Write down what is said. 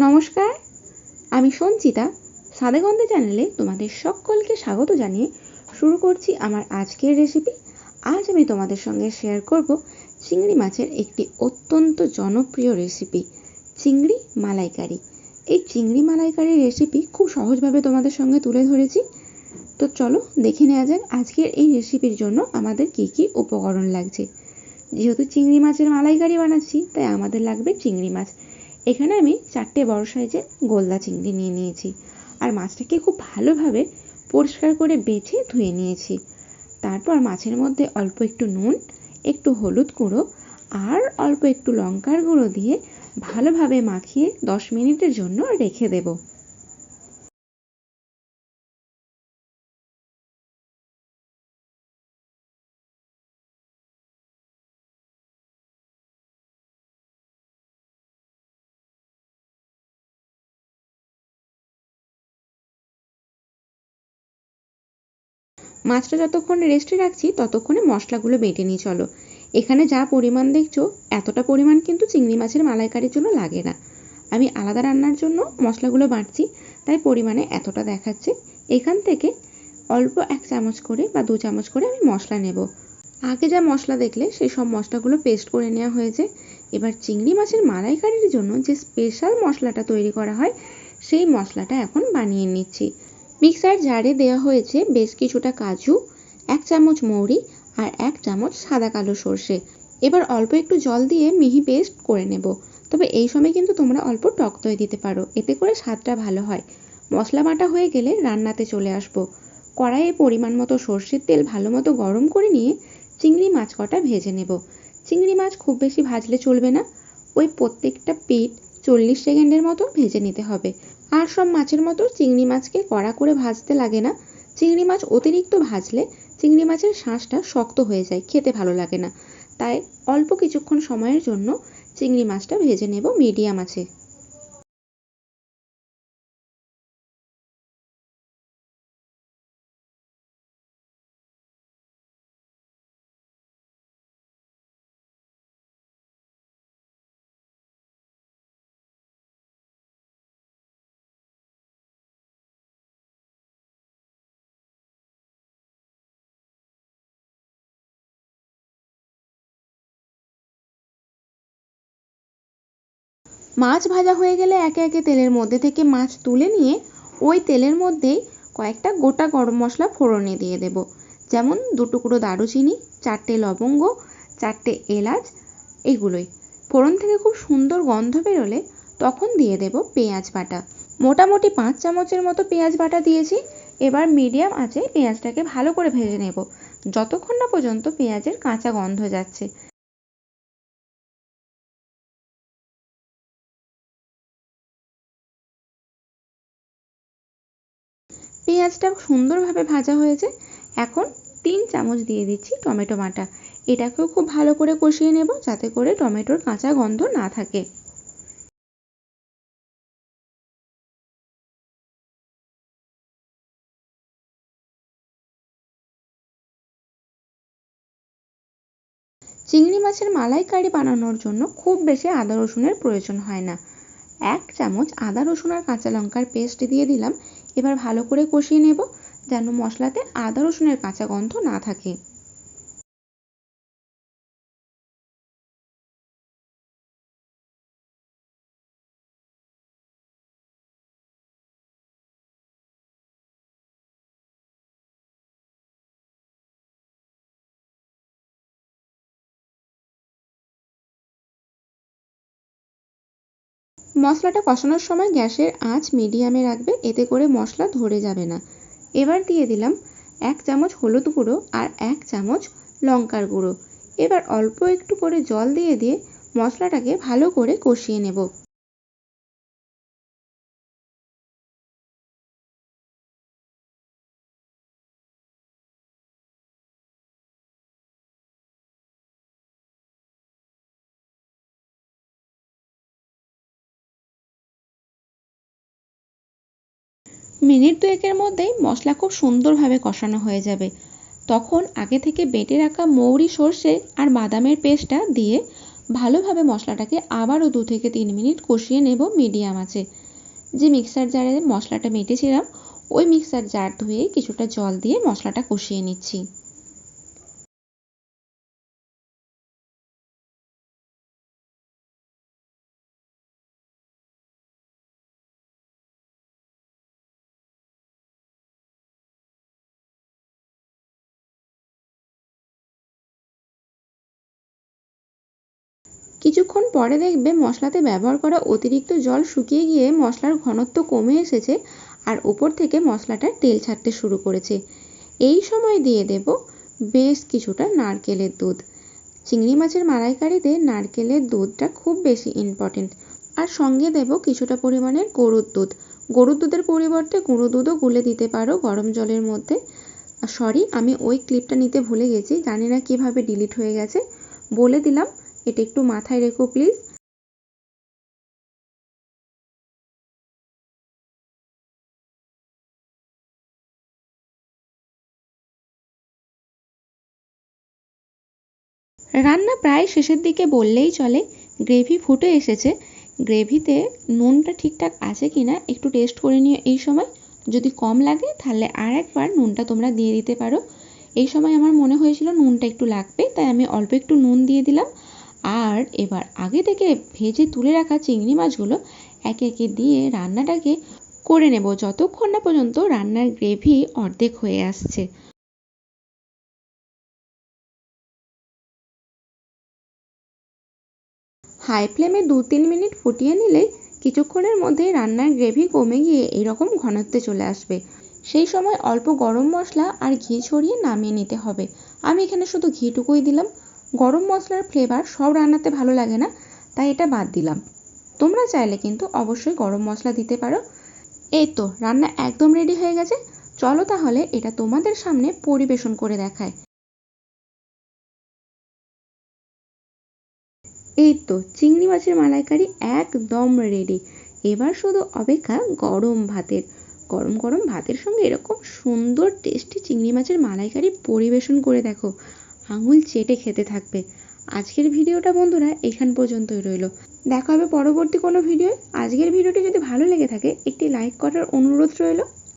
নমস্কার, আমি সঞ্চিতা। স্বাদেগন্ধে চ্যানেলে তোমাদের সকলকে স্বাগত জানিয়ে শুরু করছি আমার আজকের রেসিপি। আজ আমি তোমাদের সঙ্গে শেয়ার করব চিংড়ি মাছের একটি অত্যন্ত জনপ্রিয় রেসিপি, চিংড়ি মালাইকারি। এই চিংড়ি মালাইকারি রেসিপি খুব সহজভাবে তোমাদের সঙ্গে তুলে ধরেছি। তো চলো দেখে নেওয়া যাক আজকের এই রেসিপির জন্য আমাদের কি কি উপকরণ লাগছে। যেহেতু চিংড়ি মাছের মালাইকারি বানাচ্ছি, তাই আমাদের লাগবে চিংড়ি মাছ। এখানে আমি 4টে বড় সাইজের গোলদা চিংড়ি নিয়ে নিয়েছি, আর মাছটাকে খুব ভালোভাবে পরিষ্কার করে বেছে ধুয়ে নিয়েছি। তারপর মাছের মধ্যে অল্প একটু নুন, একটু হলুদ গুঁড়ো আর অল্প একটু লঙ্কার গুঁড়ো দিয়ে ভালোভাবে মাখিয়ে 10 মিনিটের জন্য রেখে দেব। মাছটা যতক্ষণ রেস্টে রাখছি ততক্ষণে মশলাগুলো বেটে নিই। চলো, এখানে যা পরিমাণ দেখছো এতটা পরিমাণ কিন্তু চিংড়ি মাছের মালাইকারির জন্য লাগে না। আমি আলাদা রান্নার জন্য মশলাগুলো বাটছি, তাই পরিমাণে এতটা দেখাচ্ছে। এখান থেকে অল্প 1 চামচ করে বা 2 চামচ করে আমি মশলা নেব। আগে যা মশলা দেখলে সেই সব মশলাগুলো পেস্ট করে নেওয়া হয়েছে। এবার চিংড়ি মাছের মালাইকারির জন্য যে স্পেশাল মশলাটা তৈরি করা হয়, সেই মশলাটা এখন বানিয়ে নিচ্ছি। মিক্সার জারে দেওয়া হয়েছে বেশ কিছুটা কাজু, 1 চামচ মৌরি আর 1 চামচ সাদা কালো সর্ষে। এবার অল্প একটু জল দিয়ে মিহি পেস্ট করে নেব। তবে এই সময় কিন্তু তোমরা অল্প টক দই দিতে পারো, এতে করে স্বাদটা ভালো হয়। মশলা বাটা হয়ে গেলে রান্নাতে চলে আসবো। কড়াইয়ে পরিমাণ মতো সর্ষের তেল ভালো মতো গরম করে নিয়ে চিংড়ি মাছ কটা ভেজে নেব। চিংড়ি মাছ খুব বেশি ভাজলে চলবে না, ওই প্রত্যেকটা পিঠ 40 সেকেন্ডের মতো ভেজে নিতে হবে। আর সব মাছের মতো চিংড়ি মাছকে কড়া করে ভাজতে লাগে না। চিংড়ি মাছ অতিরিক্ত ভাজলে চিংড়ি মাছের শাঁসটা শক্ত হয়ে যায়, খেতে ভালো লাগে না। তাই অল্প কিছুক্ষণ সময়ের জন্য চিংড়ি মাছটা ভেজে নেব মিডিয়াম আঁচে। মাছ ভাজা হয়ে গেলে একে একে তেলের মধ্যে থেকে মাছ তুলে নিয়ে ওই তেলের মধ্যেই কয়েকটা গোটা গরম মশলা ফোড়নে দিয়ে দেব। যেমন 2 টুকরো দারুচিনি, 4টে লবঙ্গ, 4টে এলাচ, এগুলোই। ফোড়ন থেকে খুব সুন্দর গন্ধ বেরোলে তখন দিয়ে দেব পেঁয়াজ বাটা। মোটামুটি 5 চামচের মতো পেঁয়াজ বাটা দিয়েছি। এবার মিডিয়াম আঁচে পেঁয়াজটাকে ভালো করে ভেজে নেব, যতক্ষণ না পর্যন্ত পেঁয়াজের কাঁচা গন্ধ যাচ্ছে। পেঁয়াজটা সুন্দরভাবে ভাজা হয়েছে। এখন 3 চামচ দিয়ে দিচ্ছি টমেটো বাটা। এটাকেও খুব ভালো করে কষিয়ে নেব, যাতে করে টমেটোর কাঁচা গন্ধ না থাকে। চিংড়ি মাছের মালাইকারি বানানোর জন্য খুব বেশি আদা রসুনের প্রয়োজন হয় না। 1 চামচ আদা রসুন আর কাঁচা লঙ্কার পেস্ট দিয়ে দিলাম। এবার ভালো করে কষিয়ে নেব, যেন মশলাতে আদা রসুনের কাঁচা গন্ধ না থাকে। মশলাটা কষানোর সময় গ্যাসের আঁচ মিডিয়ামে রাখবে, এতে করে মশলা ধরে যাবে না। এবার দিয়ে দিলাম 1 চামচ হলুদ গুঁড়ো আর 1 চামচ লঙ্কার গুঁড়ো। এবার অল্প একটু করে জল দিয়ে দিয়ে মশলাটাকে ভালো করে কষিয়ে নেব। মিনিট 2-এর মধ্যেই মশলা খুব সুন্দরভাবে কষানো হয়ে যাবে। তখন আগে থেকে বেটে রাখা মৌরি, সর্ষে আর বাদামের পেস্টটা দিয়ে ভালোভাবে মশলাটাকে আবারও 2 থেকে 3 মিনিট কষিয়ে নেব মিডিয়াম আঁচে। যে মিক্সার জারে মশলাটা বেটেছিলাম ওই মিক্সার জার ধুয়ে কিছুটা জল দিয়ে মশলাটা কষিয়ে নিচ্ছি। কিছুক্ষণ পরে দেখবে মশলাতে ব্যবহার করা অতিরিক্ত জল শুকিয়ে গিয়ে মশলার ঘনত্ব কমে এসেছে আর উপর থেকে মশলাটা তেল ছাড়তে শুরু করেছে। এই সময় দিয়ে দেব বেশ কিছুটা নারকেলের দুধ। চিংড়ি মাছের মালাইকারিতে নারকেলের দুধটা খুব বেশি ইম্পর্টেন্ট। আর সঙ্গে দেব কিছুটা পরিমাণের গরুর দুধ। গরুর দুধের পরিবর্তে গুঁড়ো দুধও গুলে দিতে পারো গরম জলের মধ্যে। সরি, আমি ওই ক্লিপটা নিতে ভুলে গেছি, জানি না কিভাবে ডিলিট হয়ে গেছে, বলে দিলাম, এটা একটু মাথায় রেখো প্লিজ। রান্না প্রায় শেষের দিকে বললেই চলে। গ্রেভি ফুটে এসেছে। গ্রেভিতে নুনটা ঠিকঠাক আছে কিনা একটু টেস্ট করে নিও এই সময়। যদি কম লাগে তাহলে আর একবার নুনটা তোমরা দিয়ে দিতে পারো। এই সময় আমার মনে হয়েছিল নুনটা একটু লাগবে, তাই আমি অল্প একটু নুন দিয়ে দিলাম। আর এবার আগে থেকে ভেজে তুলে রাখা চিংড়ি মাছগুলো একে একে দিয়ে রান্নাটাকে করে নেব যতক্ষণ না পর্যন্ত রান্নার গ্রেভি অর্ধেক হয়ে আসছে। হাই ফ্লেমে 2-3 মিনিট ফুটিয়ে নিলেই কিছুক্ষণের মধ্যেই রান্নার গ্রেভি কমে গিয়ে এরকম ঘনত্বে চলে আসবে। সেই সময় অল্প গরম মশলা আর ঘি ছড়িয়ে নামিয়ে নিতে হবে। আমি এখানে শুধু ঘিটুকুই দিলাম। গরম মশলার ফ্লেভার সব রান্নাতে ভালো লাগে না, তাই এটা বাদ দিলাম। তোমরা চাইলে কিন্তু অবশ্যই গরম মশলা দিতে পারো। এই তো রান্না একদম রেডি হয়ে গেছে। চলো তাহলে এটা তোমাদের সামনে পরিবেশন করে দেখায়। এই তো চিংড়ি মাছের মালাইকারি একদম রেডি। এবার শুধু অপেক্ষা গরম ভাতের। গরম গরম ভাতের সঙ্গে এরকম সুন্দর টেস্টি চিংড়ি মাছের মালাইকারি পরিবেশন করে দেখো, আঙুল চেটে খেতে থাকবে। আজকের ভিডিওটা বন্ধুরা এখান পর্যন্তই রইল। দেখা হবে পরবর্তী কোনো ভিডিও। আজকের ভিডিওটি যদি ভালো লেগে থাকে একটি লাইক করার অনুরোধ রইল।